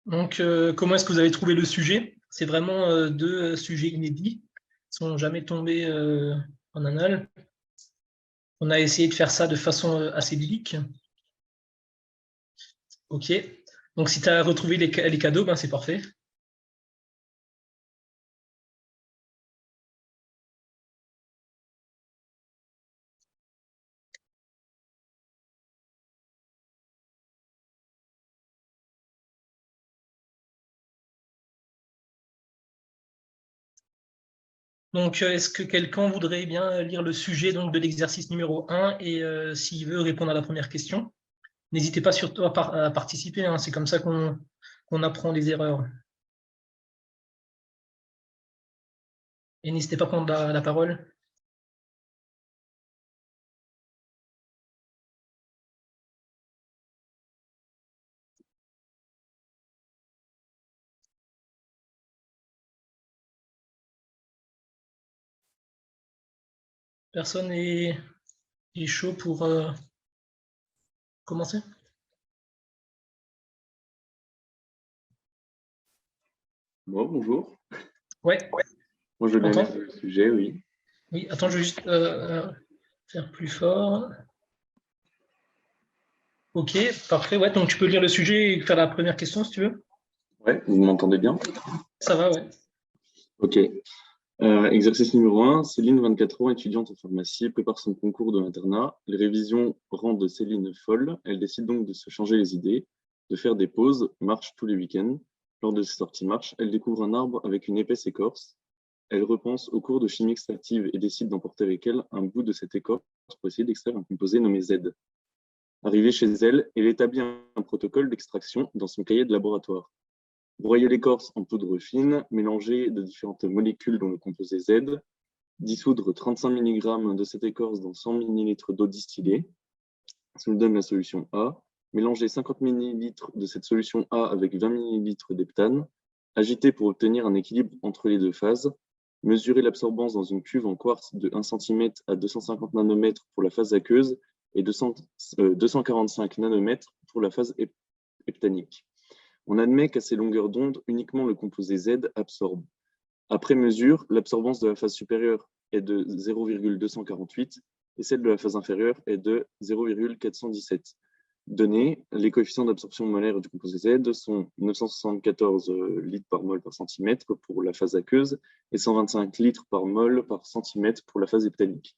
Donc, comment est-ce que vous avez trouvé le sujet? C'est vraiment deux sujets inédits, qui sont jamais tombés en annales. On a essayé de faire ça de façon assez biblique. OK. Donc, si tu as retrouvé les cadeaux, ben, c'est parfait. Donc, est-ce que quelqu'un voudrait bien lire le sujet donc, de l'exercice numéro 1 et s'il veut répondre à la première question? N'hésitez pas surtout à participer, hein, c'est comme ça qu'on apprend les erreurs. Et n'hésitez pas à prendre la parole. Personne est chaud pour commencer? Moi, bonjour. Ouais, Moi, je vais bien j'entends. mettre le sujet, oui. Oui, attends, je vais juste faire plus fort. Ok, parfait. Ouais, donc tu peux lire le sujet et faire la première question si tu veux. Ouais, vous m'entendez bien? Ça va, ouais. Ok. Exercice numéro 1. Céline, 24 ans, étudiante en pharmacie, prépare son concours de l'internat. Les révisions rendent Céline folle. Elle décide donc de se changer les idées, de faire des pauses, marche tous les week-ends. Lors de ses sorties marche, elle découvre un arbre avec une épaisse écorce. Elle repense au cours de chimie extractive et décide d'emporter avec elle un bout de cette écorce pour essayer d'extraire un composé nommé Z. Arrivée chez elle, elle établit un protocole d'extraction dans son cahier de laboratoire. Broyer l'écorce en poudre fine, mélanger de différentes molécules dont le composé Z, dissoudre 35 mg de cette écorce dans 100 ml d'eau distillée, ça nous donne la solution A. Mélanger 50 ml de cette solution A avec 20 ml d'heptane, agiter pour obtenir un équilibre entre les deux phases, mesurer l'absorbance dans une cuve en quartz de 1 cm à 250 nanomètres pour la phase aqueuse et 245 nanomètres pour la phase heptanique. On admet qu'à ces longueurs d'onde, uniquement le composé Z absorbe. Après mesure, l'absorbance de la phase supérieure est de 0,248 et celle de la phase inférieure est de 0,417. Données, les coefficients d'absorption molaire du composé Z sont 974 litres par mol par centimètre pour la phase aqueuse et 125 litres par mol par centimètre pour la phase heptanique.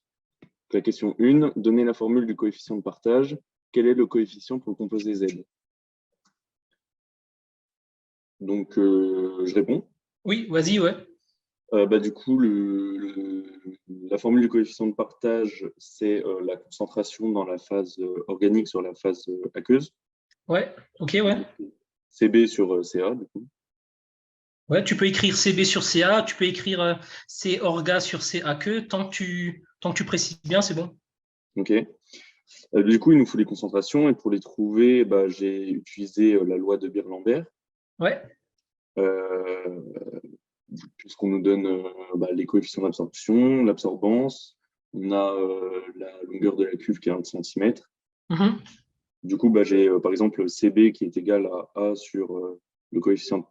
La question 1, donnez la formule du coefficient de partage. Quel est le coefficient pour le composé Z? Donc, je réponds. Oui, vas-y, ouais. Du coup, la formule du coefficient de partage, c'est la concentration dans la phase organique sur la phase aqueuse. Ouais, ok, ouais. CB sur CA, du coup. Ouais, tu peux écrire CB sur CA, tu peux écrire C orga sur CA que tant que tu précises bien, c'est bon. OK. Du coup, il nous faut les concentrations et pour les trouver, j'ai utilisé la loi de Beer-Lambert. Ouais, Puisqu'on nous donne les coefficients d'absorption, l'absorbance, on a la longueur de la cuve qui est 1 cm. mhm. Du coup, j'ai par exemple CB qui est égal à A sur le coefficient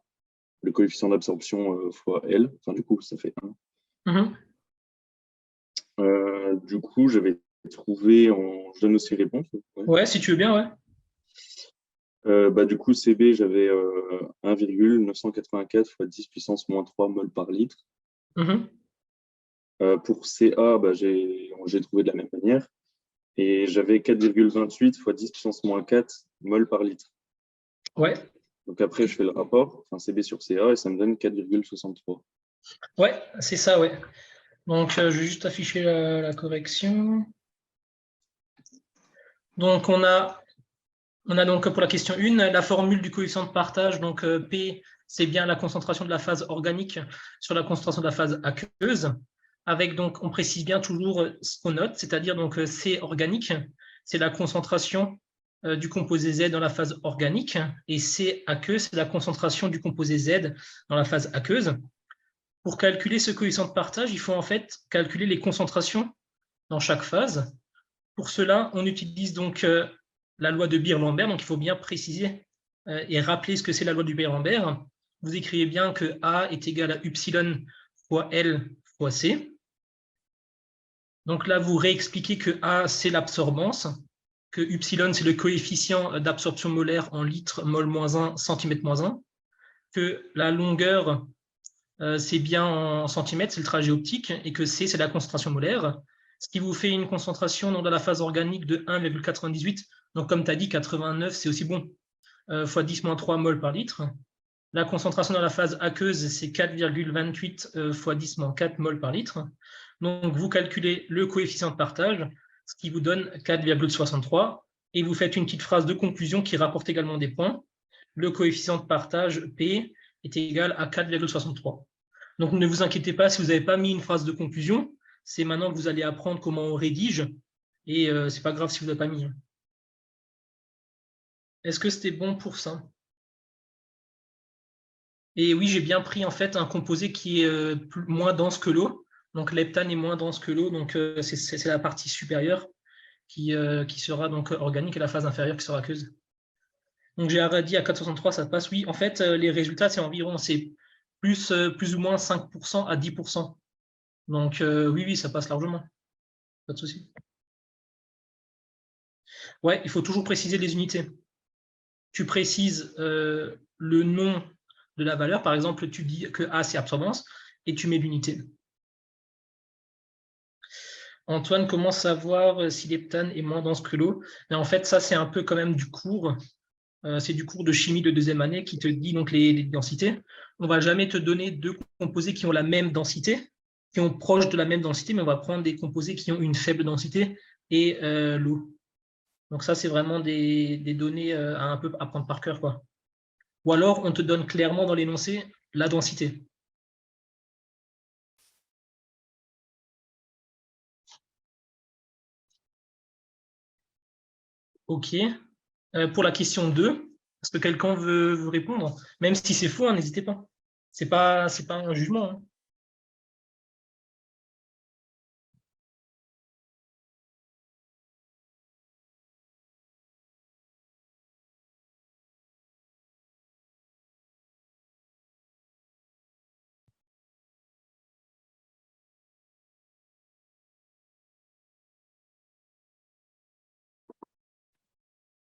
d'absorption fois L. Enfin, du coup, ça fait 1. Mhm. Du coup, je vais trouver je donne aussi les réponses. Ouais. Ouais, si tu veux bien, ouais. Du coup, CB, j'avais 1,984 fois 10 puissance moins 3 mol par litre. Mhm. Pour CA, j'ai trouvé de la même manière. Et j'avais 4,28 fois 10 puissance moins 4 mol par litre. Ouais, Donc après, je fais le rapport, enfin CB sur CA, et ça me donne 4,63. ouais, c'est ça, ouais. Donc, je vais juste afficher la correction. Donc, on a donc pour la question 1, la formule du coefficient de partage. Donc, P, c'est bien la concentration de la phase organique sur la concentration de la phase aqueuse. Avec donc, on précise bien toujours ce qu'on note, c'est-à-dire donc C organique, c'est la concentration du composé Z dans la phase organique, et C aqueux, c'est la concentration du composé Z dans la phase aqueuse. Pour calculer ce coefficient de partage, il faut en fait calculer les concentrations dans chaque phase. Pour cela, on utilise donc la loi de Beer-Lambert, donc il faut bien préciser et rappeler ce que c'est la loi du Beyer-Lambert, vous écrivez bien que A est égal à upsilon fois L fois C. Donc là, vous réexpliquez que A, c'est l'absorbance, que upsilon, c'est le coefficient d'absorption molaire en litres, mol moins 1, centimètre moins 1, que la longueur, c'est bien en centimètres, c'est le trajet optique, et que C, c'est la concentration molaire, ce qui vous fait une concentration dans la phase organique de 1,98. Donc, comme tu as dit, 89, c'est aussi bon, fois 10-3 mol par litre. La concentration dans la phase aqueuse, c'est 4,28 fois 10-4 mol par litre. Donc, vous calculez le coefficient de partage, ce qui vous donne 4,63. Et vous faites une petite phrase de conclusion qui rapporte également des points. Le coefficient de partage, P, est égal à 4,63. Donc, ne vous inquiétez pas si vous n'avez pas mis une phrase de conclusion. C'est maintenant que vous allez apprendre comment on rédige. Et ce n'est pas grave si vous n'avez pas mis. Est-ce que c'était bon pour ça? Et oui, j'ai bien pris en fait un composé qui est moins dense que l'eau. Donc l'heptane est moins dense que l'eau, donc c'est la partie supérieure qui sera donc organique et la phase inférieure qui sera aqueuse. Donc j'ai dit à 4,63, ça passe. Oui, en fait, les résultats, c'est environ, c'est plus ou moins 5% à 10%. Donc oui, ça passe largement. Pas de souci. Ouais, il faut toujours préciser les unités. Tu précises le nom de la valeur. Par exemple, tu dis que A, c'est absorbance, et tu mets l'unité. Antoine, comment savoir si l'heptane est moins dense que l'eau? En fait, ça, c'est un peu quand même du cours. C'est du cours de chimie de deuxième année qui te dit donc les densités. On ne va jamais te donner deux composés qui ont la même densité, qui ont proche de la même densité, mais on va prendre des composés qui ont une faible densité et l'eau. Donc ça, c'est vraiment des données à un peu apprendre par cœur, quoi. Ou alors, on te donne clairement dans l'énoncé la densité. OK. Pour la question 2, est-ce que quelqu'un veut répondre? Même si c'est faux, hein, n'hésitez pas. C'est pas un jugement. Hein.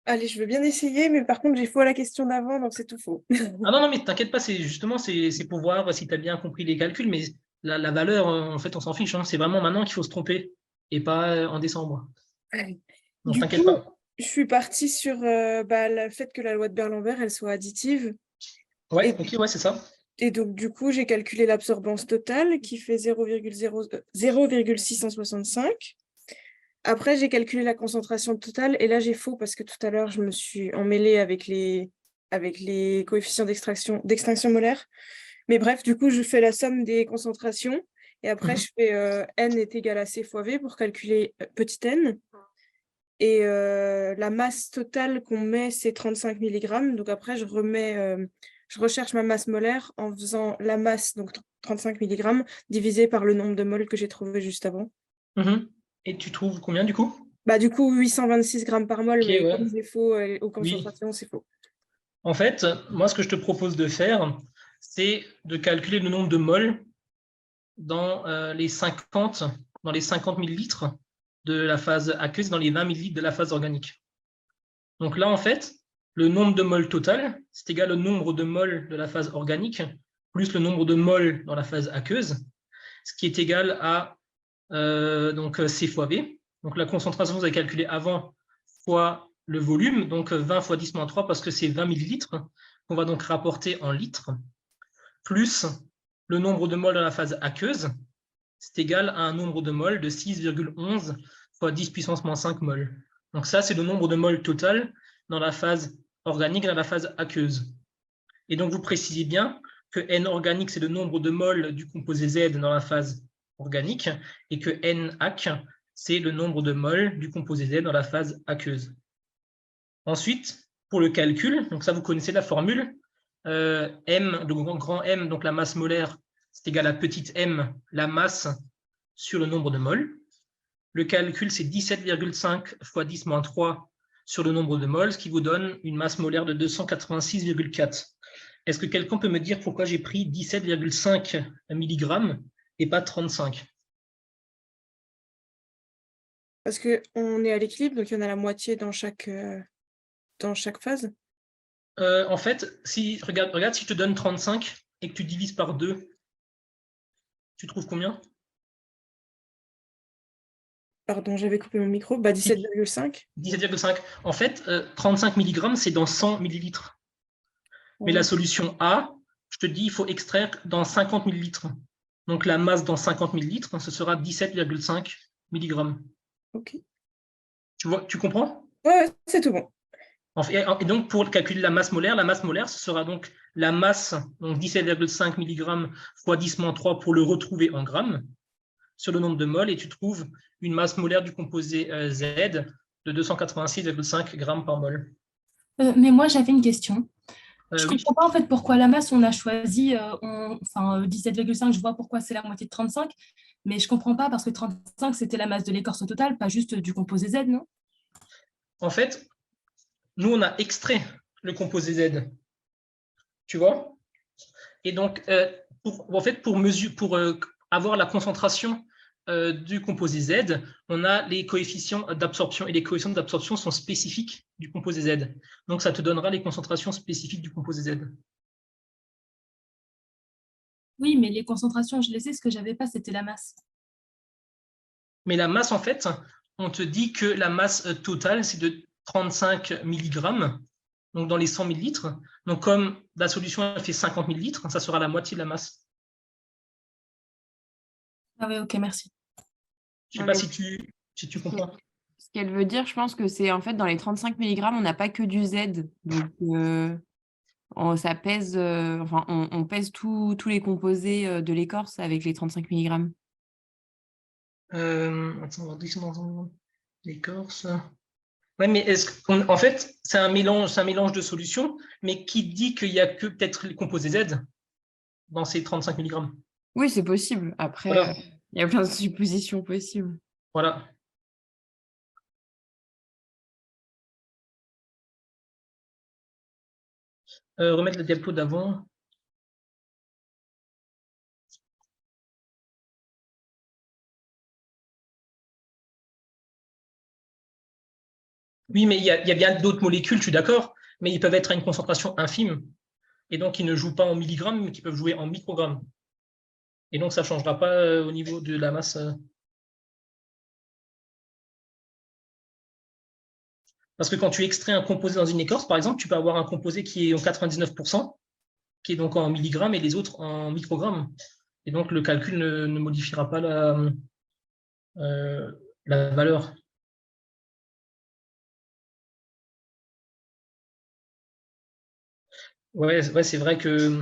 Allez, je veux bien essayer, mais par contre, j'ai faux à la question d'avant, donc c'est tout faux. Ah non, mais t'inquiète pas, c'est justement c'est pour voir si tu as bien compris les calculs, mais la valeur, en fait, on s'en fiche. Hein. C'est vraiment maintenant qu'il faut se tromper et pas en décembre. Donc Du t'inquiète coup, pas. je suis partie sur le fait que la loi de Beer-Lambert, elle soit additive. Ouais, Et, ok, ouais, c'est ça. et donc, du coup, j'ai calculé l'absorbance totale qui fait 0,665. Après, j'ai calculé la concentration totale et là, j'ai faux parce que tout à l'heure, je me suis emmêlée avec les coefficients d'extinction molaire. Mais bref, du coup, je fais la somme des concentrations et après, je fais N est égal à C fois V pour calculer petit n. Et la masse totale qu'on met, c'est 35 mg. Donc après, je recherche ma masse molaire en faisant la masse, donc 35 mg, divisé par le nombre de moles que j'ai trouvé juste avant. Et tu trouves combien du coup? Du coup, 826 grammes par mol, mais ouais. comme c'est faux aux Oui. concentrations, c'est faux. En fait, moi, ce que je te propose de faire, c'est de calculer le nombre de moles dans les 50 millilitres de la phase aqueuse, dans les 20 millilitres de la phase organique. Donc là, en fait, le nombre de moles total, c'est égal au nombre de moles de la phase organique plus le nombre de moles dans la phase aqueuse, ce qui est égal à donc C fois V. Donc la concentration, vous avez calculé avant fois le volume, donc 20 fois 10-3 parce que c'est 20 millilitres, qu'on va donc rapporter en litres, plus le nombre de moles dans la phase aqueuse, c'est égal à un nombre de moles de 6,11 fois 10 puissance moins 5 moles. Donc ça, c'est le nombre de moles total dans la phase organique et dans la phase aqueuse. Et donc, vous précisez bien que N organique, c'est le nombre de moles du composé Z dans la phase organique et que N aqu, c'est le nombre de moles du composé Z dans la phase aqueuse. Ensuite, pour le calcul, donc ça, vous connaissez la formule, M, le grand M, donc la masse molaire, c'est égal à petite m, la masse sur le nombre de moles. Le calcul, c'est 17,5 fois 10-3 sur le nombre de moles, ce qui vous donne une masse molaire de 286,4. Est-ce que quelqu'un peut me dire pourquoi j'ai pris 17,5 mg et pas 35? Parce qu'on est à l'équilibre, donc il y en a la moitié dans chaque phase. En fait, regarde, si je te donne 35 et que tu divises par 2, tu trouves combien? Pardon, j'avais coupé mon micro. 17,5. 17,5. En fait, 35 mg, c'est dans 100 ml. Mais la solution A, je te dis, il faut extraire dans 50 ml. Donc la masse dans 50 ml, ce sera 17,5 mg. Ok. Tu comprends? Ouais, c'est tout bon. Et donc, pour calculer la masse molaire, ce sera donc la masse, donc 17,5 mg fois 10-3 pour le retrouver en grammes, sur le nombre de moles, et tu trouves une masse molaire du composé Z de 286,5 grammes par mol. Mais moi, j'avais une question. Je ne Oui. comprends pas en fait pourquoi la masse, on a choisi 17,5, je vois pourquoi c'est la moitié de 35, mais je ne comprends pas parce que 35, c'était la masse de l'écorce totale, pas juste du composé Z, non? En fait, nous, on a extrait le composé Z. Tu vois? Et donc, pour avoir la concentration du composé Z, on a les coefficients d'absorption, et les coefficients d'absorption sont spécifiques du composé Z. Donc, ça te donnera les concentrations spécifiques du composé Z. Oui, mais les concentrations, je les sais, ce que je n'avais pas, c'était la masse. Mais la masse, en fait, on te dit que la masse totale, c'est de 35 mg, donc dans les 100 millilitres. Donc, comme la solution elle fait 50 millilitres, ça sera la moitié de la masse. Ah oui, ok, merci. Je ne sais pas si tu comprends. Ce qu'elle veut dire, je pense que c'est en fait dans les 35 mg, on n'a pas que du Z. Donc, ça pèse, on pèse tous les composés de l'écorce avec les 35 mg. Attends, on va descendre dans l'écorce. Ouais, mais en fait, c'est un mélange de solutions, mais qui dit qu'il n'y a que peut-être les composés Z dans ces 35 mg? Oui, c'est possible. Après, Voilà. il y a plein de suppositions possibles. Voilà. Remettre le diapo d'avant. Oui, mais il y a bien d'autres molécules, je suis d'accord, mais ils peuvent être à une concentration infime. Et donc, ils ne jouent pas en milligrammes, mais qui peuvent jouer en microgrammes. Et donc, ça ne changera pas au niveau de la masse. Parce que quand tu extrais un composé dans une écorce, par exemple, tu peux avoir un composé qui est en 99%, qui est donc en milligrammes, et les autres en microgrammes. Et donc, le calcul ne modifiera pas la valeur. Ouais, c'est vrai que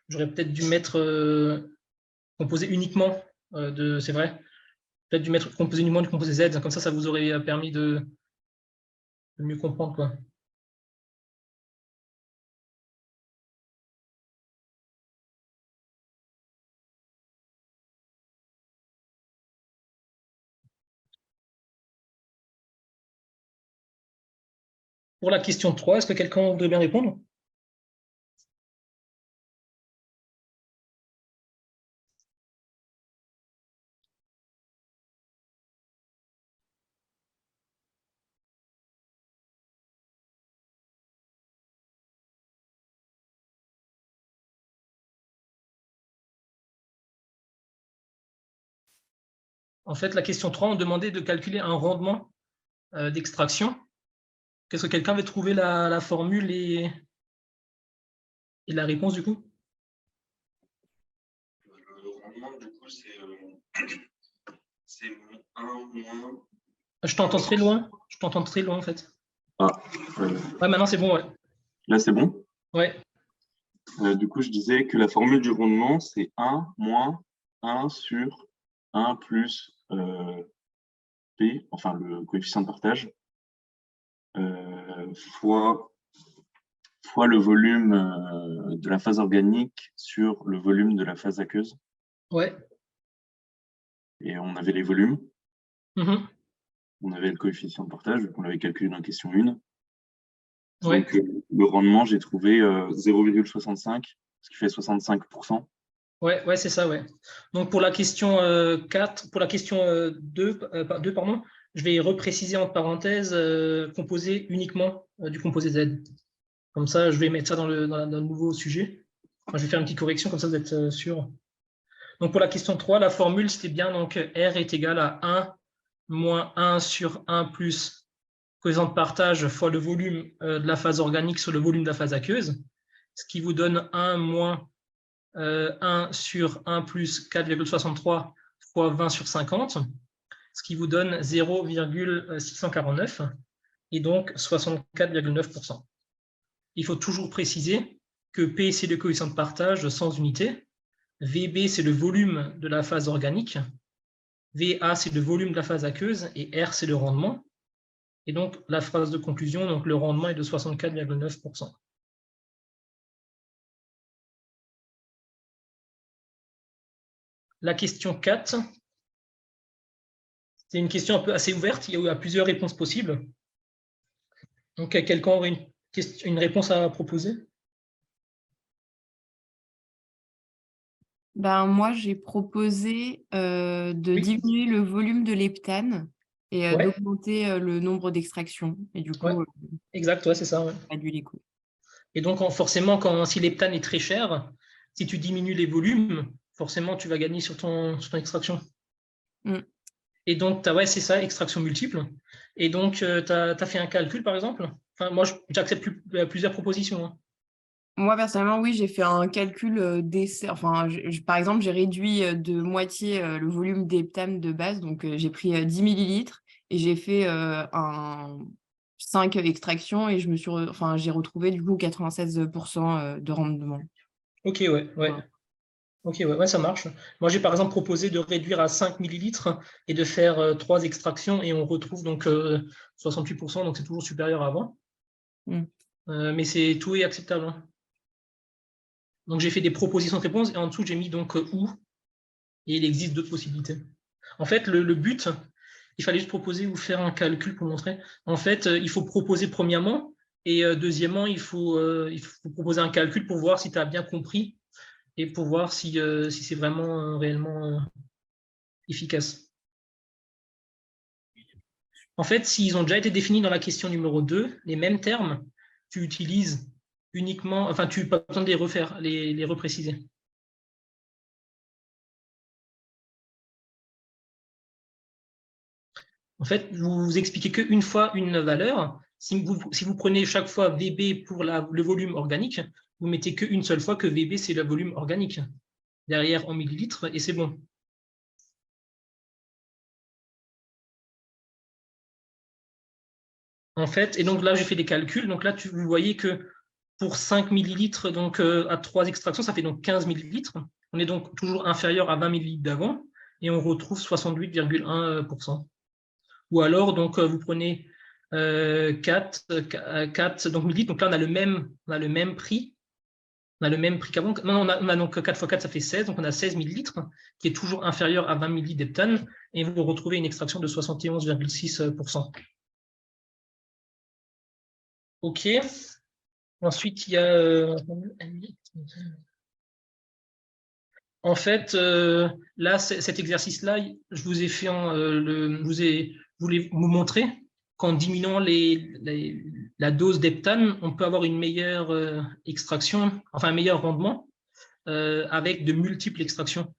j'aurais peut-être dû mettre composé uniquement c'est vrai. Peut-être dû mettre composé uniquement du composé Z, comme ça vous aurait permis de mieux comprendre, quoi. Pour la question 3, est-ce que quelqu'un voudrait bien répondre? En fait, la question 3, on demandait de calculer un rendement d'extraction. Qu'est-ce que quelqu'un veut trouver la formule et la réponse, du coup? Le rendement, du coup, c'est 1 moins... Je t'entends très loin. Je t'entends très loin, en fait. Ah, ouais, maintenant, c'est bon, ouais. Là, c'est bon? Ouais. Du coup, je disais que la formule du rendement, c'est 1 moins 1 sur 1 plus P, enfin le coefficient de partage, fois le volume de la phase organique sur le volume de la phase aqueuse. Ouais. Et on avait les volumes. on avait le coefficient de partage, qu'on l'avait calculé dans la question 1. Ouais. Donc, le rendement, j'ai trouvé 0,65, ce qui fait 65%. Ouais, c'est ça, ouais. Donc pour la question 4, pour la question 2, pardon, je vais repréciser en parenthèse composé uniquement du composé Z. Comme ça, je vais mettre ça dans le nouveau sujet. Enfin, je vais faire une petite correction, comme ça vous êtes sûr. Donc pour la question 3, la formule, c'était bien donc R est égal à 1 moins 1 sur 1 plus coefficient de partage fois le volume de la phase organique sur le volume de la phase aqueuse, ce qui vous donne 1 moins 1 sur 1 plus 4,63 fois 20 sur 50, ce qui vous donne 0,649 et donc 64,9%. Il faut toujours préciser que P, c'est le coefficient de partage sans unité, VB, c'est le volume de la phase organique, VA, c'est le volume de la phase aqueuse et R, c'est le rendement. Et donc, la phrase de conclusion, donc le rendement est de 64,9%. La question 4, c'est une question un peu assez ouverte, il y a plusieurs réponses possibles. Donc, quelqu'un aurait une réponse à proposer? Ben, moi, j'ai proposé de diminuer le volume de l'heptane et Ouais. d'augmenter le nombre d'extractions. Et du coup, Ouais. Exact, ouais, c'est ça. Ouais. réduire les coûts. Et donc, forcément, si l'heptane est très cher, si tu diminues les volumes, forcément, tu vas gagner sur ton extraction. Et donc, ouais, c'est ça, extraction multiple. Et donc, tu as fait un calcul, par exemple? Enfin, moi, j'accepte plusieurs propositions. Hein. Moi, personnellement, oui, j'ai fait un calcul d'essai. Enfin, par exemple, j'ai réduit de moitié le volume d'heptane de base. Donc, j'ai pris 10 millilitres et j'ai fait 5 extractions et j'ai retrouvé du coup 96% de rendement. Ok, ouais. Voilà. Ok, ouais, ça marche. Moi, j'ai par exemple proposé de réduire à 5 millilitres et de faire 3 extractions et on retrouve donc 68%, donc c'est toujours supérieur à avant. Mais tout est acceptable. Hein. Donc, j'ai fait des propositions de réponse et en dessous, j'ai mis donc ou et il existe d'autres possibilités. En fait, le but, il fallait juste proposer ou faire un calcul pour montrer. En fait, il faut proposer premièrement et deuxièmement, il faut proposer un calcul pour voir si tu as bien compris et pour voir si c'est vraiment réellement efficace. En fait, s'ils ont déjà été définis dans la question numéro 2, les mêmes termes, tu utilises uniquement, enfin, tu n'as pas besoin de les refaire, les repréciser. En fait, vous expliquez qu'une fois une valeur. Si vous prenez chaque fois VB pour le volume organique, vous mettez qu'une seule fois que VB, c'est le volume organique. Derrière en millilitres, et c'est bon. En fait, et donc là, j'ai fait des calculs. Donc là, vous voyez que pour 5 millilitres, donc à 3 extractions, ça fait donc 15 millilitres. On est donc toujours inférieur à 20 millilitres d'avant, et on retrouve 68,1%. Ou alors, donc, vous prenez 4 donc, millilitres. Donc là, on a le même prix. On a le même prix qu'avant. Non, on a donc 4 x 4, ça fait 16. Donc, on a 16 millilitres, qui est toujours inférieur à 20 millilitres d'heptane. Et vous retrouvez une extraction de 71,6%. OK. Ensuite, il y a... En fait, là, cet exercice-là, je vous ai fait, voulais vous montrer qu'en diminuant la dose d'heptane, on peut avoir une meilleure extraction, enfin un meilleur rendement avec de multiples extractions.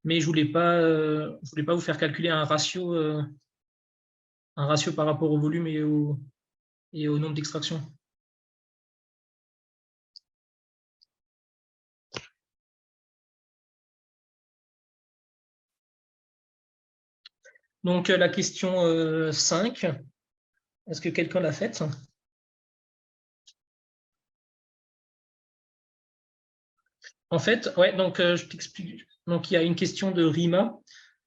Mais je voulais pas vous faire calculer un ratio par rapport au volume et au nombre d'extractions. Donc, la question 5, est-ce que quelqu'un l'a faite? En fait, ouais, donc je t'explique. Donc, il y a une question de Rima.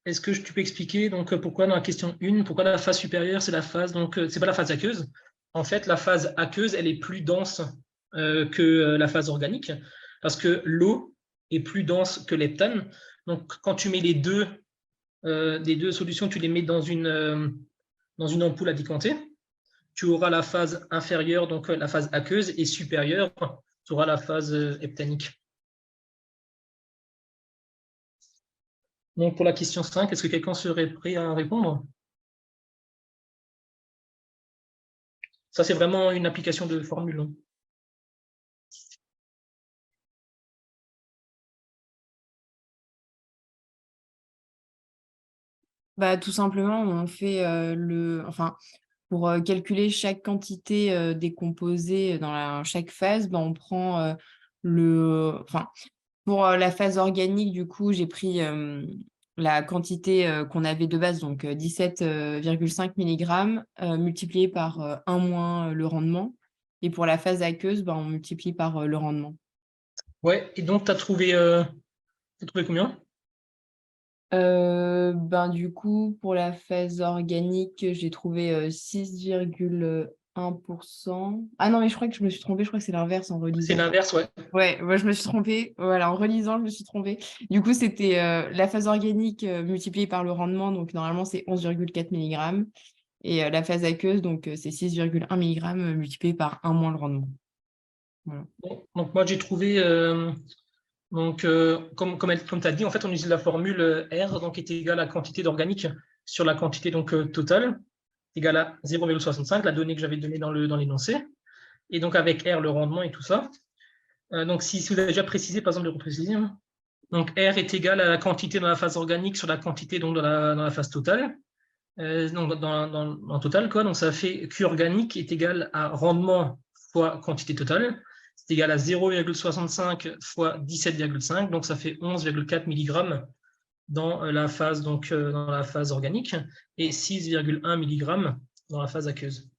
Est-ce que tu peux expliquer donc pourquoi dans la question 1, pourquoi la phase supérieure, c'est la phase, donc c'est pas la phase aqueuse. En fait, la phase aqueuse, elle est plus dense que la phase organique, parce que l'eau est plus dense que l'heptane. Donc, quand tu mets les deux solutions, tu les mets dans dans une ampoule à décanter, tu auras la phase inférieure, donc la phase aqueuse, et supérieure, tu auras la phase heptanique. Donc, pour la question 5, est-ce que quelqu'un serait prêt à répondre? Ça, c'est vraiment une application de formule. Hein. Bah, tout simplement, on fait pour calculer chaque quantité décomposée dans chaque phase, bah, on prend pour la phase organique, du coup, j'ai pris la quantité qu'on avait de base, donc 17,5 mg, multiplié par 1 moins le rendement. Et pour la phase aqueuse, bah, on multiplie par le rendement. Ouais, et donc tu as trouvé combien? Du coup, pour la phase organique, j'ai trouvé 6,1%. Ah non, mais je crois que je me suis trompée, je crois que c'est l'inverse en C'est relisant. l'inverse, ouais. Ouais, moi je me suis trompée. Voilà, en relisant, je me suis trompée. Du coup, c'était la phase organique multipliée par le rendement, donc normalement c'est 11,4 mg. Et la phase aqueuse, donc c'est 6,1 mg multiplié par 1 moins le rendement. Voilà. Bon, donc moi j'ai trouvé, comme tu as dit, en fait on utilise la formule R, donc est égale à la quantité d'organique sur la quantité donc totale, égale à 0,65, la donnée que j'avais donnée dans l'énoncé, et donc avec R le rendement et tout ça. Donc si vous avez déjà précisé, par exemple de repréciser, hein. Donc R est égal à la quantité dans la phase organique sur la quantité donc dans la phase totale. Donc dans total, quoi. Donc ça fait Q organique est égal à rendement fois quantité totale. C'est égal à 0,65 fois 17,5. Donc ça fait 11,4 mg dans la phase, dans la phase organique et 6,1 mg dans la phase aqueuse.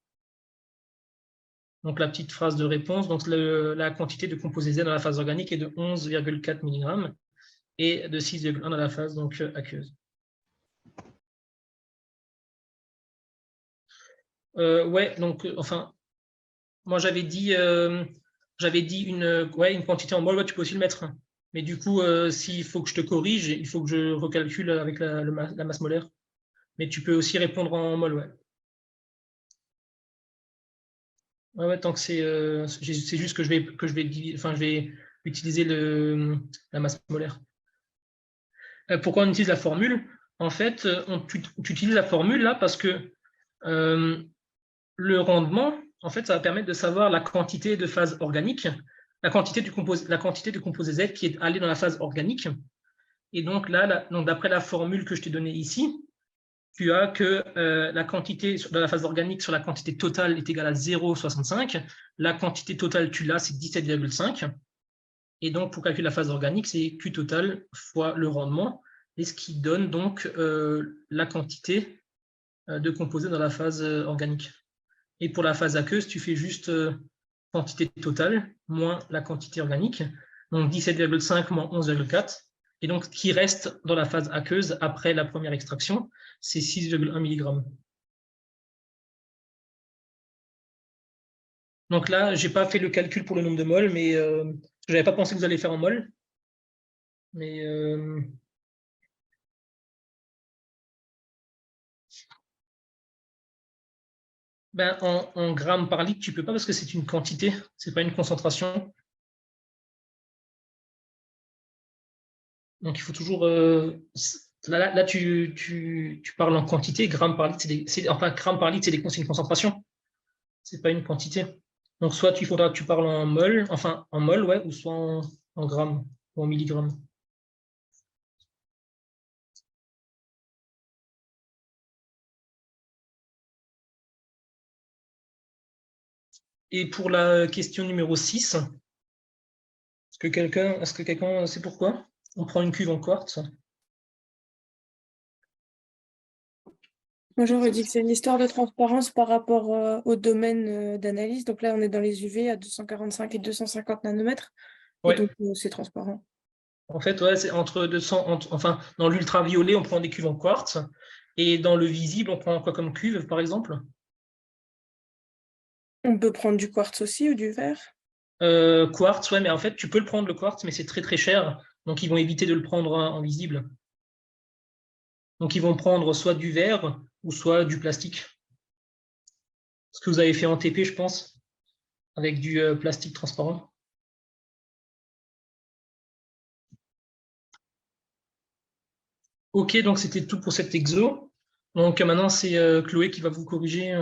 Donc la petite phrase de réponse, donc la quantité de composé Z dans la phase organique est de 11,4 mg et de 6,1 dans la phase donc aqueuse. Ouais, donc enfin, moi j'avais dit une quantité en mol, ouais, tu peux aussi le mettre. Mais du coup, s'il faut que je te corrige, il faut que je recalcule avec la masse molaire. Mais tu peux aussi répondre en mol, ouais. Ouais, tant que c'est juste que je vais utiliser la masse molaire. Pourquoi on utilise la formule? En fait, tu utilises la formule là parce que le rendement, en fait, ça va permettre de savoir la quantité de phase organique, la quantité de composé Z qui est allé dans la phase organique. Et donc là, d'après la formule que je t'ai donnée ici, tu as que la quantité de la phase organique sur la quantité totale est égale à 0,65. La quantité totale, tu l'as, c'est 17,5. Et donc, pour calculer la phase organique, c'est Q total fois le rendement, et ce qui donne donc la quantité de composés dans la phase organique. Et pour la phase aqueuse, tu fais juste quantité totale moins la quantité organique, donc 17,5 moins 11,4. Et donc, ce qui reste dans la phase aqueuse après la première extraction, c'est 6,1 mg. Donc là, je n'ai pas fait le calcul pour le nombre de moles, mais je n'avais pas pensé que vous alliez faire en mol. Mais en grammes par litre, tu ne peux pas parce que c'est une quantité, ce n'est pas une concentration. Donc il faut toujours... Là tu parles en quantité, grammes par litre, grammes par litre, c'est une concentration. Ce n'est pas une quantité. Donc soit il faudra que tu parles en mol, enfin en mol, ouais, ou soit en grammes ou en milligrammes. Et pour la question numéro 6, est-ce que quelqu'un sait pourquoi on prend une cuve en quartz? Moi, j'aurais dit que c'est une histoire de transparence par rapport au domaine d'analyse. Donc là, on est dans les UV à 245 et 250 nanomètres. Ouais. Et donc, c'est transparent. En fait, ouais, c'est entre 200, dans l'ultraviolet, on prend des cuves en quartz. Et dans le visible, on prend quoi comme cuve, par exemple? On peut prendre du quartz aussi ou du verre? Quartz, ouais, mais en fait, tu peux le prendre le quartz, mais c'est très très cher. Donc, ils vont éviter de le prendre en visible. Donc, ils vont prendre soit du verre ou soit du plastique. ce que vous avez fait en TP, je pense, avec du plastique transparent. Ok, donc c'était tout pour cet exo. Donc maintenant, c'est Chloé qui va vous corriger.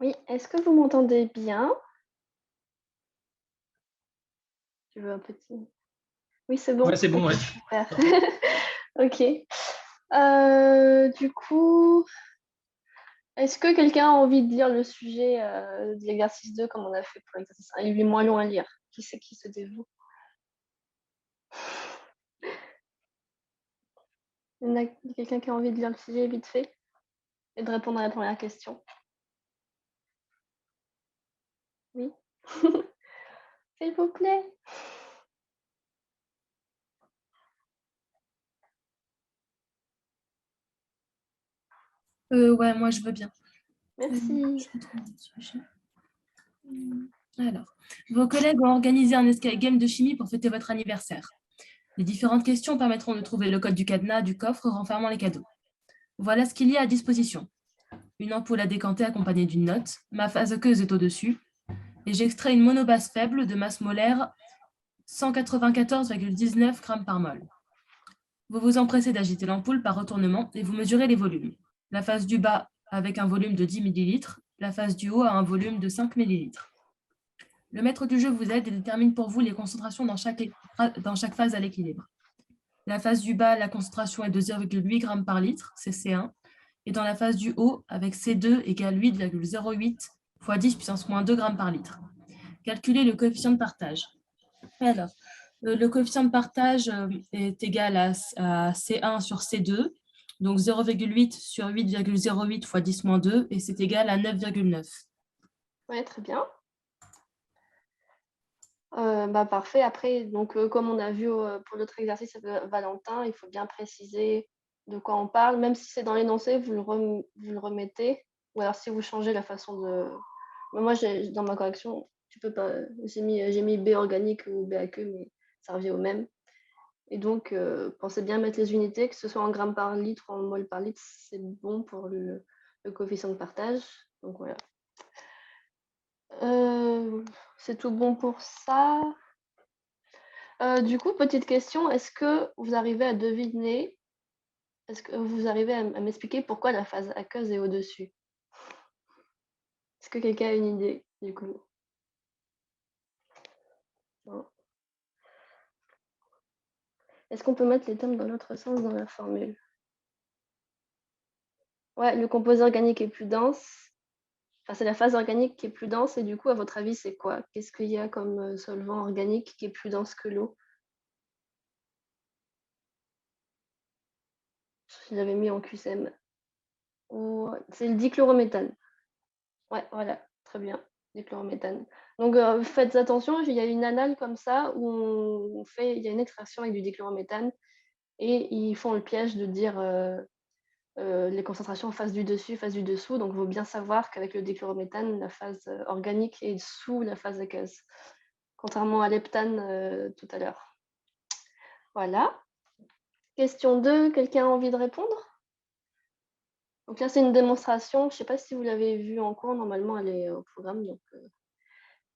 Oui, est-ce que vous m'entendez bien? Tu veux un petit... Oui, c'est bon? Ouais, c'est bon, Ok, ouais. super. Ok. Du coup, est-ce que quelqu'un a envie de lire le sujet de l'exercice 2 comme on a fait pour l'exercice 1? Il est moins long à lire. Qui c'est qui se dévoue? Il y en a quelqu'un qui a envie de lire le sujet vite fait et de répondre à la première question? Oui. S'il vous plaît. Ouais, moi, je veux bien. Merci. Je retrouve le sujet. Alors, vos collègues ont organisé un escape game de chimie pour fêter votre anniversaire. Les différentes questions permettront de trouver le code du cadenas du coffre renfermant les cadeaux. Voilà ce qu'il y a à disposition. Une ampoule à décanter accompagnée d'une note. Ma phase aqueuse est au-dessus. Et j'extrais une monobase faible de masse molaire 194,19 g par mol. Vous vous empressez d'agiter l'ampoule par retournement et vous mesurez les volumes. La face du bas avec un volume de 10 ml, la face du haut a un volume de 5 ml. Le maître du jeu vous aide et détermine pour vous les concentrations dans chaque phase à l'équilibre. La phase du bas, la concentration est de 0,8 g par litre, c'est C1, et dans la phase du haut, avec C2 égale 8,08 fois 10 puissance moins 2 g par litre. Calculez le coefficient de partage. Alors, le coefficient de partage est égal à C1 sur C2, donc 0,8 sur 8,08 fois 10 moins 2, et c'est égal à 9,9. Ouais, très bien. Parfait. Après, donc, comme on a vu pour l'autre exercice avec Valentin, il faut bien préciser de quoi on parle. Même si c'est dans l'énoncé, vous le remettez. Ou alors si vous changez la façon de... Moi, dans ma correction, tu peux pas... J'ai mis B organique ou BAQ, mais ça revient au même. Et donc, pensez bien à mettre les unités, que ce soit en grammes par litre ou en mol par litre, c'est bon pour le coefficient de partage. Donc voilà. C'est tout bon pour ça. Du coup, petite question, est-ce que vous arrivez à deviner, est-ce que vous arrivez à m'expliquer pourquoi la phase aqueuse est au-dessus? Est-ce que quelqu'un a une idée, du coup? Non. Est-ce qu'on peut mettre les termes dans l'autre sens dans la formule? Ouais, le composé organique est plus dense. Enfin, c'est la phase organique qui est plus dense, et du coup, à votre avis, c'est quoi? Qu'est-ce qu'il y a comme solvant organique qui est plus dense que l'eau? Je l'avais mis en QCM. C'est le dichlorométhane. Ouais, voilà, très bien, dichlorométhane. Donc, faites attention, il y a une annale comme ça où il y a une extraction avec du dichlorométhane et ils font le piège de dire les concentrations face du dessus, face du dessous. Donc, il faut bien savoir qu'avec le dichlorométhane, la phase organique est sous la phase aqueuse, contrairement à l'heptane tout à l'heure. Voilà. Question 2, quelqu'un a envie de répondre? Donc là, c'est une démonstration. Je ne sais pas si vous l'avez vu en cours. Normalement, elle est au programme. Donc,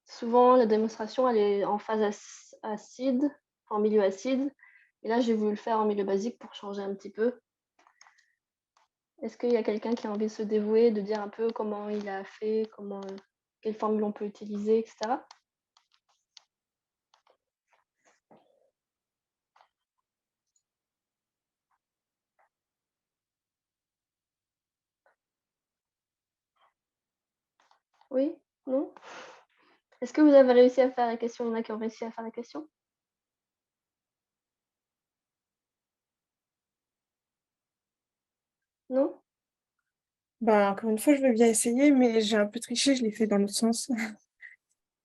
souvent, la démonstration, elle est en phase acide, en milieu acide. Et là, j'ai voulu le faire en milieu basique pour changer un petit peu. Est-ce qu'il y a quelqu'un qui a envie de se dévouer, de dire un peu comment il a fait, quelle formule on peut utiliser, etc. Oui? Non? Est-ce que vous avez réussi à faire la question? Il y en a qui ont réussi à faire la question? Non? Encore une fois, je veux bien essayer, mais j'ai un peu triché, je l'ai fait dans l'autre sens.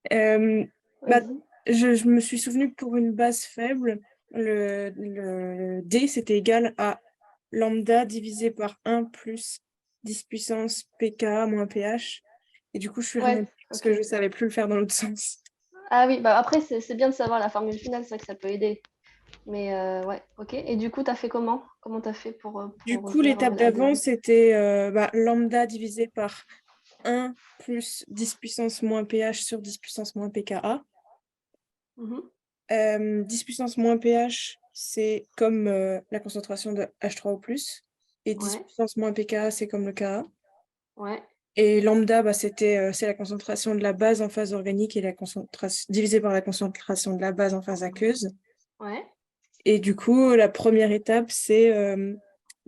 Vas-y. Je me suis souvenu que pour une base faible, le D, c'était égal à lambda divisé par 1 plus 10 puissance pK moins pH. Et du coup, je suis Ouais, remontée parce ok. que je ne savais plus le faire dans l'autre sens. Ah oui, après, c'est bien de savoir la formule finale, c'est vrai que ça peut aider. Mais ouais, ok. Et du coup, tu as fait comment? Comment tu as fait Du pour coup, dire l'étape la d'avant, dérive? c'était lambda divisé par 1 plus 10 puissance moins pH sur 10 puissance moins pKa. Mhm. 10 puissance moins pH, c'est comme la concentration de H3O+, et 10 Ouais, puissance moins pKa, c'est comme le Ka. ouais, Et lambda, c'est la concentration de la base en phase organique et la concentration divisée par la concentration de la base en phase aqueuse. ouais. Et du coup, la première étape, c'est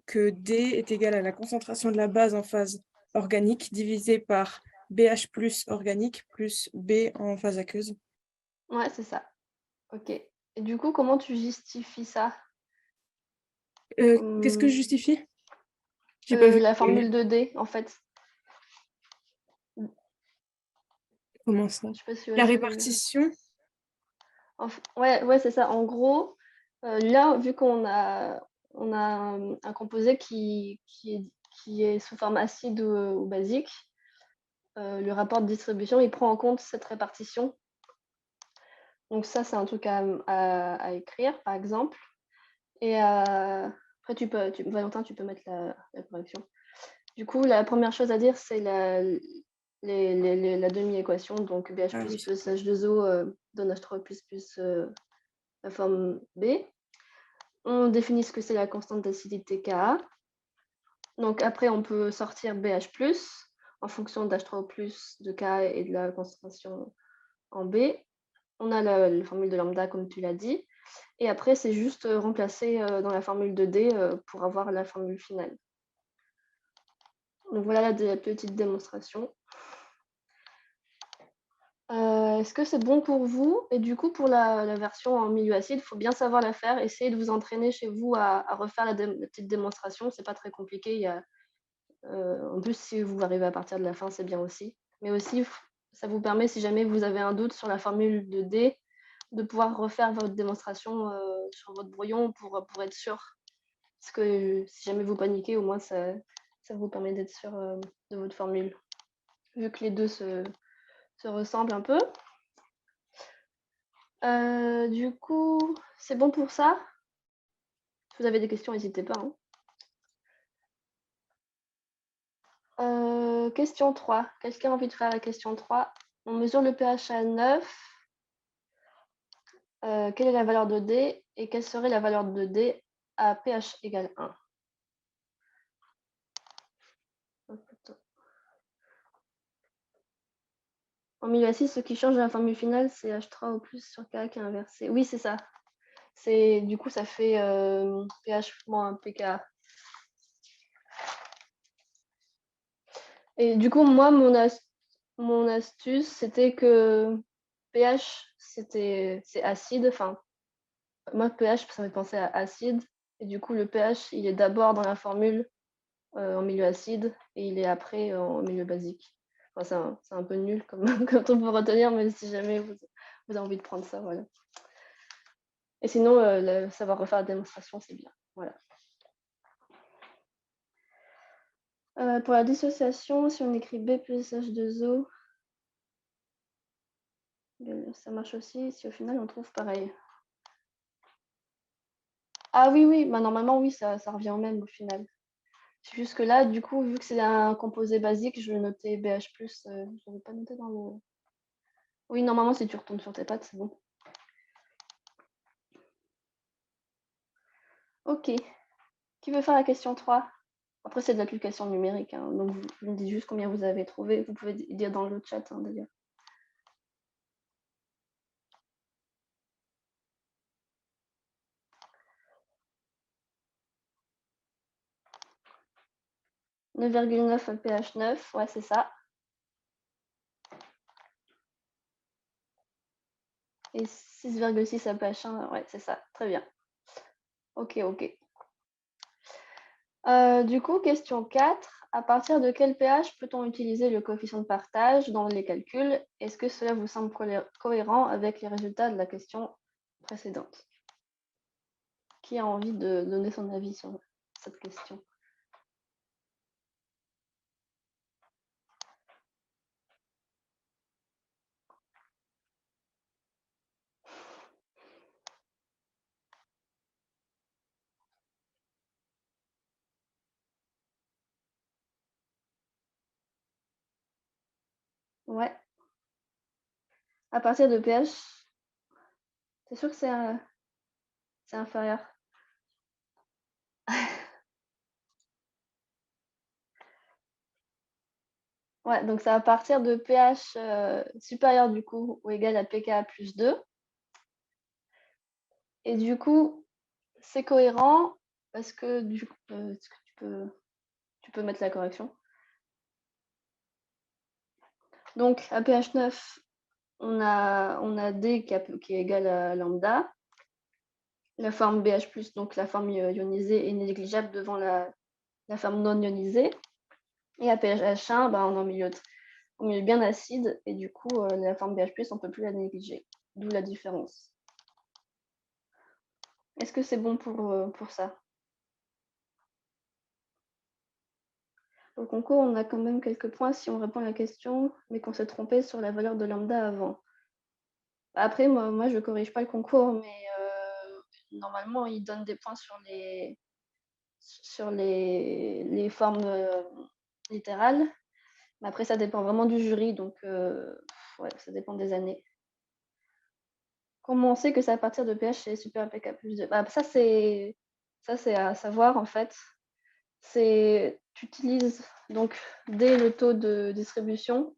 que D est égal à la concentration de la base en phase organique divisée par BH plus organique plus B en phase aqueuse. Ouais, c'est ça. Ok. Et du coup, comment tu justifies ça? Qu'est-ce que je Hum, justifie? J'ai pas vu. la formule de D, en fait. Comment ça? Je sais pas si tu vois La ce que je veux dire. répartition? Ouais, ouais, c'est ça. En gros, là, vu on a un composé qui est sous forme acide ou basique, le rapport de distribution, il prend en compte cette répartition. Donc ça, c'est un truc à écrire, par exemple. Et après, Valentin, tu peux mettre la correction. Du coup, la première chose à dire, c'est la demi-équation. Donc BH Ah oui. plus H2O donne H3 plus la forme B. On définit ce que c'est la constante d'acidité Ka. Donc après, on peut sortir BH+, en fonction d'H3O+, de K et de la concentration en B. On a la formule de lambda, comme tu l'as dit. Et après, c'est juste remplacer dans la formule de D pour avoir la formule finale. Donc voilà la petite démonstration. Est-ce que c'est bon pour vous? Et du coup, pour la version en milieu acide, il faut bien savoir la faire. Essayez de vous entraîner chez vous à refaire la petite démonstration. C'est pas très compliqué. En plus, si vous arrivez à partir de la fin, c'est bien aussi. Mais aussi, ça vous permet, si jamais vous avez un doute sur la formule de D, de pouvoir refaire votre démonstration sur votre brouillon pour être sûr. Parce que si jamais vous paniquez, au moins, ça vous permet d'être sûr de votre formule. Vu que les deux se ressemblent un peu. Du coup, c'est bon pour ça? Si vous avez des questions, n'hésitez pas. Question 3. Quelqu'un a envie de faire la question 3? On mesure le pH à 9. Quelle est la valeur de D et quelle serait la valeur de D à pH égale 1? En milieu acide, ce qui change de la formule finale, c'est H3O plus sur K qui est inversé. Oui, c'est ça. Du coup, ça fait pH moins pKa. Et du coup, moi, mon astuce, c'était que pH, c'est acide. Enfin, moi, pH, ça me fait penser à acide. Et du coup, le pH, il est d'abord dans la formule en milieu acide et il est après en milieu basique. Enfin, c'est un peu nul comme, comme on peut retenir, mais si jamais vous avez envie de prendre ça, voilà. Et sinon, savoir refaire la démonstration, c'est bien. Voilà. Pour la dissociation, si on écrit B plus H2O, ça marche aussi si au final on trouve pareil. Ah oui, oui, bah, normalement, oui, ça revient au même au final. C'est juste que là, du coup, vu que c'est un composé basique, je vais noter BH+, je ne l'avais pas noté dans le... Oui, normalement, si tu retournes sur tes pattes, c'est bon. Ok. Qui veut faire la question 3? Après, c'est de l'application numérique, hein, donc vous me dites juste combien vous avez trouvé. Vous pouvez dire dans le chat, hein, d'ailleurs. « 9,9 pH 9, ouais, c'est ça. Et 6,6 à pH 1, ouais, c'est ça. Très bien. Ok, ok. Du coup, question 4. À partir de quel pH peut-on utiliser le coefficient de partage dans les calculs? Est-ce que cela vous semble cohérent avec les résultats de la question précédente? Qui a envie de donner son avis sur cette question? Ouais. À partir de pH, c'est sûr que c'est inférieur. Ouais, donc c'est à partir de pH supérieur du coup ou égal à pKa plus 2. Et du coup, c'est cohérent parce que est-ce que tu peux mettre la correction. Donc à pH 9, on a D qui est égal à lambda. La forme BH+, donc la forme ionisée, est négligeable devant la forme non ionisée. Et à pH H1, on est au milieu bien acide, et du coup, la forme BH+, on ne peut plus la négliger. D'où la différence. Est-ce que c'est bon pour ça? Au concours, on a quand même quelques points si on répond à la question, mais qu'on s'est trompé sur la valeur de lambda avant. Après, moi je ne corrige pas le concours, mais normalement, il donne des points sur les formes littérales. Mais après, ça dépend vraiment du jury, donc ouais, ça dépend des années. Comment on sait que c'est à partir de pH c'est supérieur à pK plus 2? Ça, c'est à savoir, en fait. Tu utilises donc dès le taux de distribution,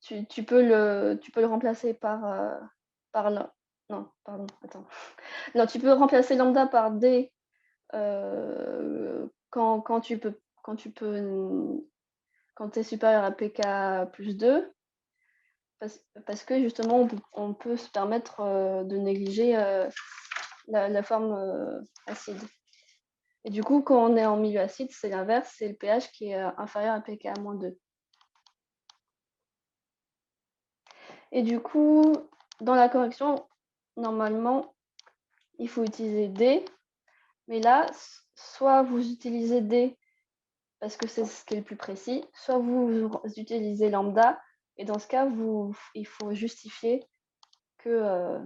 tu peux le remplacer par non, pardon, attends. Non, tu peux remplacer lambda par D quand tu es supérieur à pK plus 2, parce que justement, on peut se permettre de négliger la forme acide. Et du coup, quand on est en milieu acide, c'est l'inverse, c'est le pH qui est inférieur à pKa-2. Et du coup, dans la correction, normalement, il faut utiliser D. Mais là, soit vous utilisez D parce que c'est ce qui est le plus précis, soit vous utilisez lambda. Et dans ce cas, il faut justifier que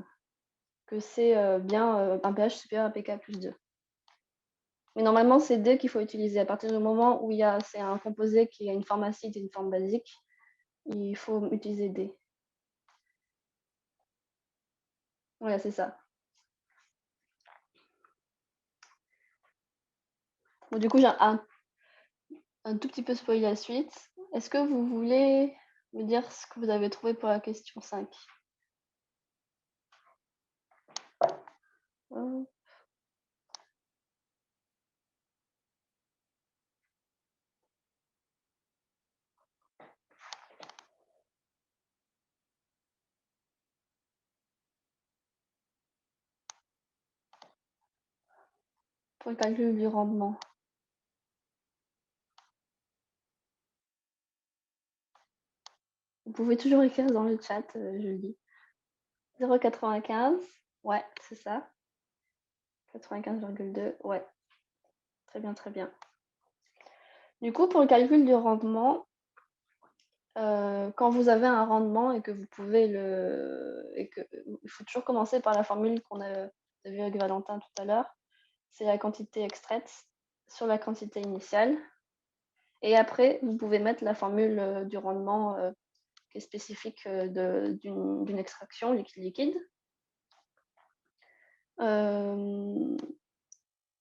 c'est bien un pH supérieur à pK plus 2. Mais normalement, c'est D qu'il faut utiliser. À partir du moment où c'est un composé qui a une forme acide et une forme basique, il faut utiliser D. Voilà, c'est ça. Bon, du coup, j'ai un tout petit peu spoilé la suite. Est-ce que vous voulez me dire ce que vous avez trouvé pour la question 5? Pour le calcul du rendement. Vous pouvez toujours écrire dans le chat, je le dis. 0,95, ouais, c'est ça. 95,2, ouais. Très bien, très bien. Du coup, pour le calcul du rendement, quand vous avez un rendement et que vous pouvez il faut toujours commencer par la formule qu'on a vu avec Valentin tout à l'heure. C'est la quantité extraite sur la quantité initiale. Et après, vous pouvez mettre la formule du rendement qui est spécifique d'une extraction liquide-liquide.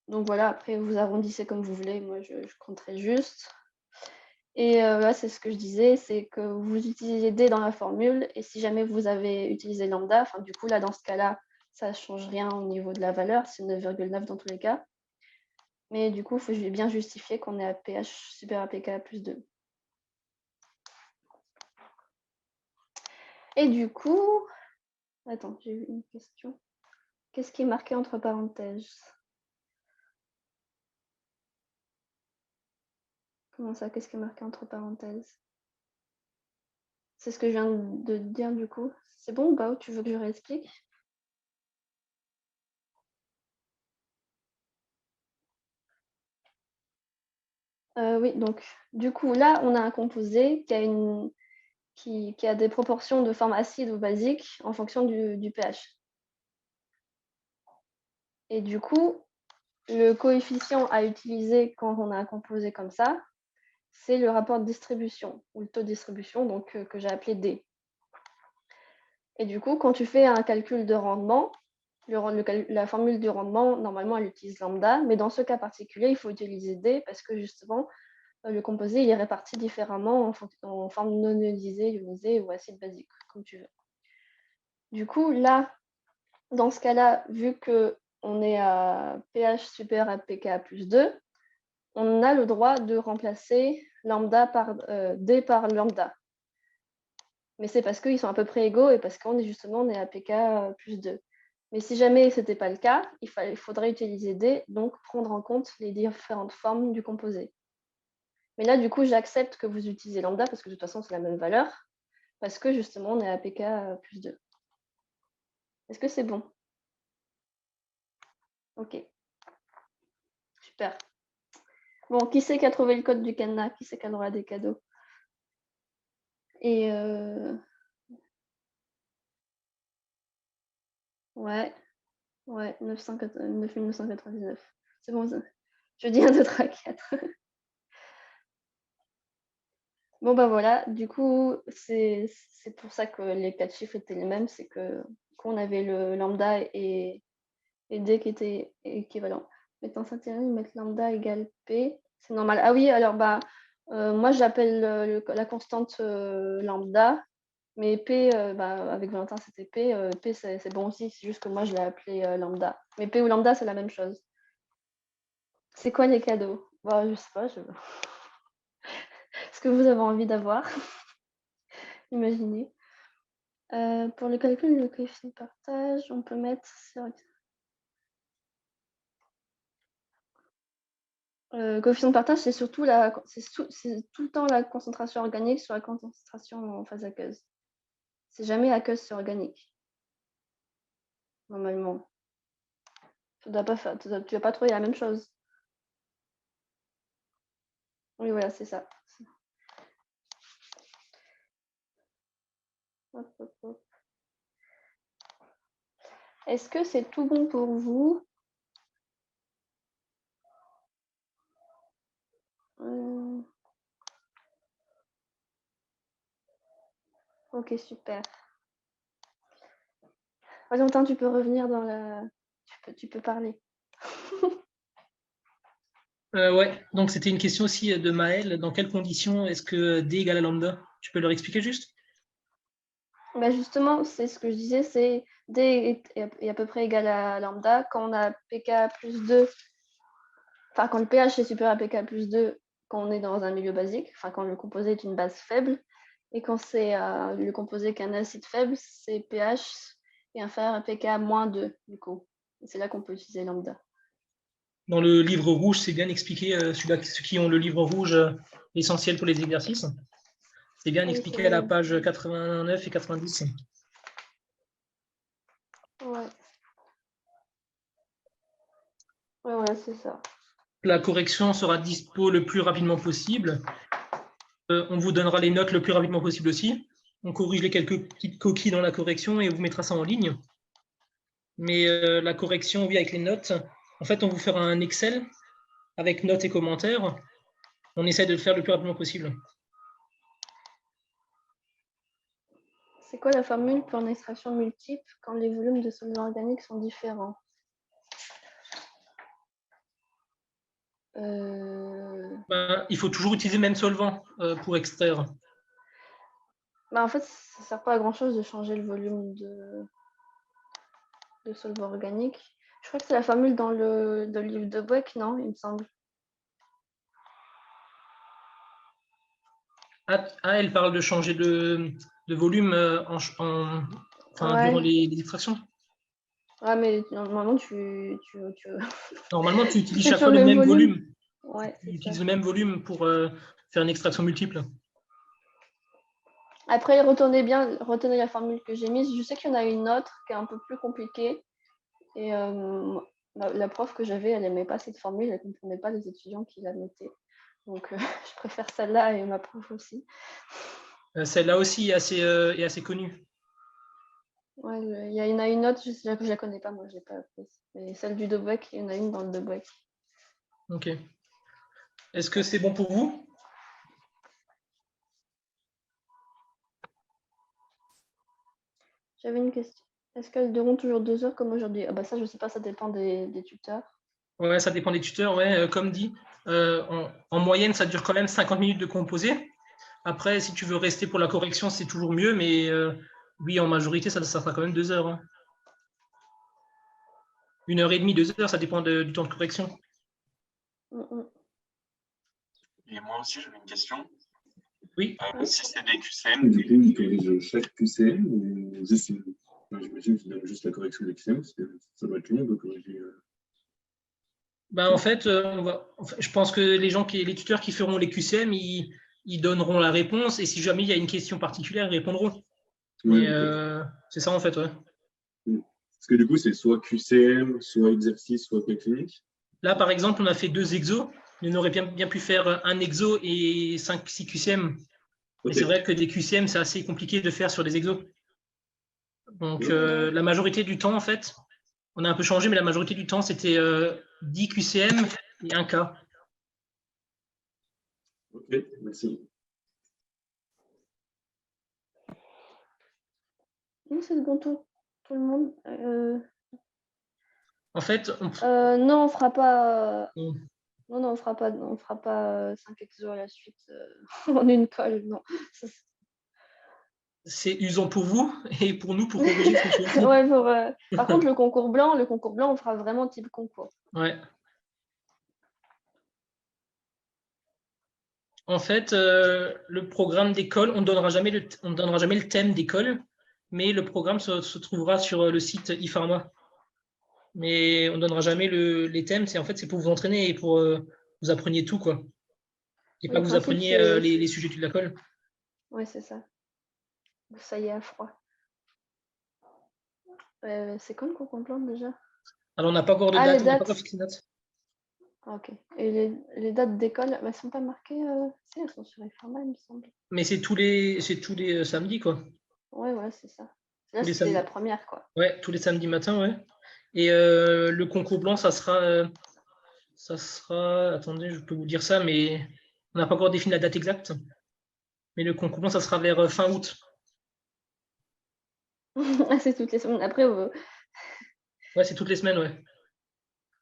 Donc voilà, après vous arrondissez comme vous voulez, moi je compterai juste. Et là, c'est ce que je disais, c'est que vous utilisez D dans la formule, et si jamais vous avez utilisé lambda, du coup là dans ce cas-là, ça ne change rien au niveau de la valeur, c'est 9,9 dans tous les cas. Mais du coup, il faut bien justifier qu'on est à pH supérieur à pKa plus 2. Et du coup, attends, j'ai eu une question. Qu'est-ce qui est marqué entre parenthèses? Comment ça, qu'est-ce qui est marqué entre parenthèses? C'est ce que je viens de dire du coup. C'est bon ou pas, ou tu veux que je réexplique? Oui, donc du coup là on a un composé qui a des proportions de forme acide ou basique en fonction du pH. Et du coup, le coefficient à utiliser quand on a un composé comme ça, c'est le rapport de distribution, ou le taux de distribution, donc, que j'ai appelé D. Et du coup, quand tu fais un calcul de rendement, la formule du rendement, normalement, elle utilise lambda, mais dans ce cas particulier, il faut utiliser D parce que justement, le composé il est réparti différemment en forme non ionisée, ionisée ou acide basique, comme tu veux. Du coup, là, dans ce cas-là, vu qu'on est à pH supérieur à pK plus 2, on a le droit de remplacer lambda par D par lambda. Mais c'est parce qu'ils sont à peu près égaux et parce qu'on est à pK plus 2. Mais si jamais ce n'était pas le cas, il faudrait utiliser D, donc prendre en compte les différentes formes du composé. Mais là, du coup, j'accepte que vous utilisez lambda parce que de toute façon, c'est la même valeur, parce que justement, on est à pK plus 2. Est-ce que c'est bon? Ok. Super. Bon, qui c'est qui a trouvé le code du cadenas? Qui c'est qui a le droit à des cadeaux? Et ouais, 9999. C'est bon, ça. Je dis 1, 2, 3, 4. Bon, bah voilà, du coup, c'est pour ça que les 4 chiffres étaient les mêmes, c'est qu'on avait le lambda et D qui étaient équivalents. Mettons ça, mettre lambda égale P, c'est normal. Ah oui, alors bah, moi j'appelle la constante lambda, mais P, avec Valentin c'était P, P c'est bon aussi, c'est juste que moi je l'ai appelé lambda. Mais P ou lambda c'est la même chose. C'est quoi les cadeaux? Bah, je sais pas, ce que vous avez envie d'avoir. Imaginez. Pour le calcul du coefficient de partage, on peut mettre sur... coefficient de partage, c'est surtout c'est tout le temps la concentration organique sur la concentration en phase aqueuse. C'est jamais aqueuse sur organique. Normalement. Tu vas pas trouver la même chose. Oui, voilà, c'est ça. Hop, hop, hop. Est-ce que c'est tout bon pour vous? Ok, super. Valentin, tu peux revenir dans la... Tu peux parler. Ouais, donc c'était une question aussi de Maël. Dans quelles conditions est-ce que D égale à lambda? Tu peux leur expliquer juste? Bah justement, c'est ce que je disais, c'est D est à peu près égal à lambda. Quand on a pK plus 2, enfin quand le pH est supérieur à pK plus 2, quand on est dans un milieu basique, enfin quand le composé est une base faible, et quand c'est le composé qu'un acide faible, c'est pH est inférieur à pK moins 2, du coup. C'est là qu'on peut utiliser lambda. Dans le livre rouge, c'est bien expliqué, ceux qui ont le livre rouge essentiel pour les exercices. C'est bien expliqué à la page 89 et 90. Ouais. Ouais, voilà, c'est ça. La correction sera dispo le plus rapidement possible. On vous donnera les notes le plus rapidement possible aussi. On corrige les quelques petites coquilles dans la correction et on vous mettra ça en ligne. Mais la correction, oui, avec les notes, en fait, on vous fera un Excel avec notes et commentaires. On essaie de le faire le plus rapidement possible. C'est quoi la formule pour une extraction multiple quand les volumes de solvants organiques sont différents? Il faut toujours utiliser le même solvant pour extraire. En fait, ça ne sert pas à grand-chose de changer le volume de solvant organique. Je crois que c'est la formule dans le livre de Boeck, non? Il me semble. Elle parle de changer de volume durant les extractions. Ouais, mais normalement, Normalement, tu utilises c'est chaque sur fois le le même même volume. volume. Ouais, Tu utilises le même volume pour faire une extraction multiple. Après, retenez la formule que j'ai mise. Je sais qu'il y en a une autre qui est un peu plus compliquée. Et la prof que j'avais, elle n'aimait pas cette formule, elle ne comprenait pas les étudiants qui la mettaient. Donc, je préfère celle-là et ma prof aussi. Celle-là aussi est assez connue. Ouais, il y en a une autre, je ne la connais pas, moi, je l'ai pas apprise. Mais celle du Debuec, il y en a une dans le Debuec. Ok. Est-ce que c'est bon pour vous? J'avais une question. Est-ce qu'elles dureront toujours 2 heures comme aujourd'hui? Ah bah ça, je sais pas, ça dépend des tuteurs. Ouais, ça dépend des tuteurs, ouais, comme dit. En moyenne, ça dure quand même 50 minutes de composé. Après, si tu veux rester pour la correction, c'est toujours mieux, mais oui, en majorité, ça sera quand même 2 heures. Hein. 1h30, 2 heures, ça dépend du temps de correction. Et moi aussi, j'avais une question. Oui. Si c'est des QCM, du coup, ils corrigent chaque QCM ou juste, j'imagine qu'ils donnent juste la correction des QCM, parce que ça doit être long de corriger. En fait, je pense que les tuteurs qui feront les QCM, ils donneront la réponse et si jamais il y a une question particulière, ils répondront. Ouais, Mais c'est ça en fait, ouais. Parce que du coup, c'est soit QCM, soit exercice, soit cas clinique. Là, par exemple, on a fait 2 exos. On aurait bien pu faire un exo et 6 QCM. Mais c'est vrai que des QCM, c'est assez compliqué de faire sur des exos. Donc, la majorité du temps, en fait, on a un peu changé, mais la majorité du temps, c'était 10 QCM et 1 cas. Ok, merci. Oui, c'est le bon tour. Tout le monde. En fait, non, on fera pas. Mm. Non, on fera pas 5 exos à la suite en une colle. Non. c'est usant pour vous et pour nous pour corriger ce chose. Ouais, par contre, le concours blanc, on fera vraiment type concours. Ouais. En fait, le programme d'école, on ne donnera jamais le thème d'école, mais le programme se trouvera sur le site ePharma. Mais on ne donnera jamais les thèmes. C'est pour vous entraîner et pour vous appreniez tout, quoi. Et pas que vous principe, appreniez les sujets de la colle. Ouais, c'est ça. Ça y est, à froid. C'est quand le concours blanc déjà? Alors, on n'a pas encore de Ah, date, les on n'a pas dates. encore fixé de date. Ah, ok. Et les dates d'école, elles ne sont pas marquées. Si, elles sont sur ePharma, il me semble. Mais c'est tous les samedis, quoi. Ouais, c'est ça. Là, Tous les c'était samedis. la première, quoi. Ouais, tous les samedis matin, ouais. Et le concours blanc, ça sera. Attendez, je peux vous dire ça, mais on n'a pas encore défini la date exacte. Mais le concours blanc, ça sera vers fin août. Ah, c'est toutes les semaines. Après, Ouais, c'est toutes les semaines, ouais.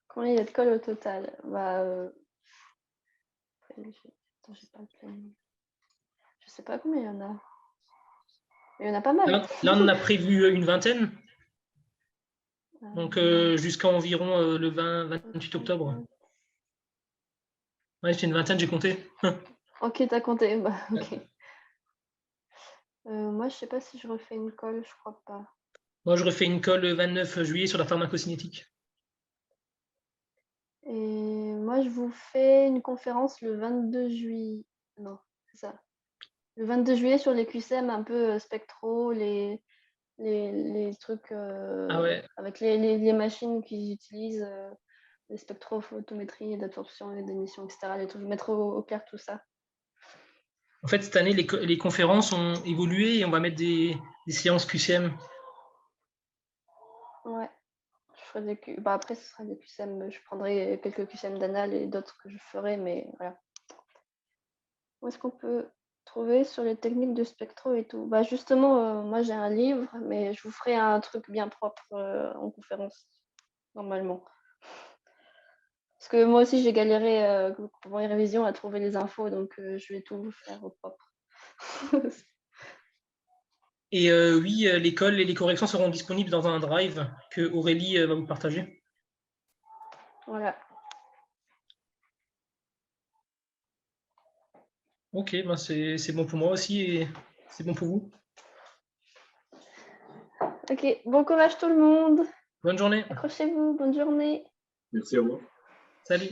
combien il y a de colle au total? Attends, j'ai pas le planning. Je sais pas combien il y en a. Il y en a pas mal. Là, on en a prévu une vingtaine. Donc, jusqu'à environ le 28 octobre. Ouais, c'est une vingtaine, j'ai compté. Ok, t'as compté. Bah, ok. Moi, je sais pas si je refais une colle, je crois pas. Moi, je refais une colle le 29 juillet sur la pharmacocinétique. Et moi, je vous fais une conférence le 22 juillet. Non, c'est ça. Le 22 juillet sur les QCM un peu spectro, les trucs Ah ouais. avec les machines qu'ils utilisent, les spectrophotométrie d'absorption et d'émission, etc. Les trucs, mettre au clair tout ça. En fait, cette année, les conférences ont évolué et on va mettre des séances QCM. Ouais. Je ferai après, ce sera des QCM. Je prendrai quelques QCM d'anal et d'autres que je ferai, mais voilà. Où est-ce qu'on peut trouver sur les techniques de spectro et tout? Bah justement, moi j'ai un livre, mais je vous ferai un truc bien propre en conférence, normalement. Parce que moi aussi j'ai galéré pendant les révisions à trouver les infos, donc je vais tout vous faire au propre. Et oui, l'école et les corrections seront disponibles dans un drive que Aurélie va vous partager. Voilà. Ok, c'est bon pour moi aussi et c'est bon pour vous. Ok, bon courage tout le monde. Bonne journée. Accrochez-vous, bonne journée. Merci à vous. Salut.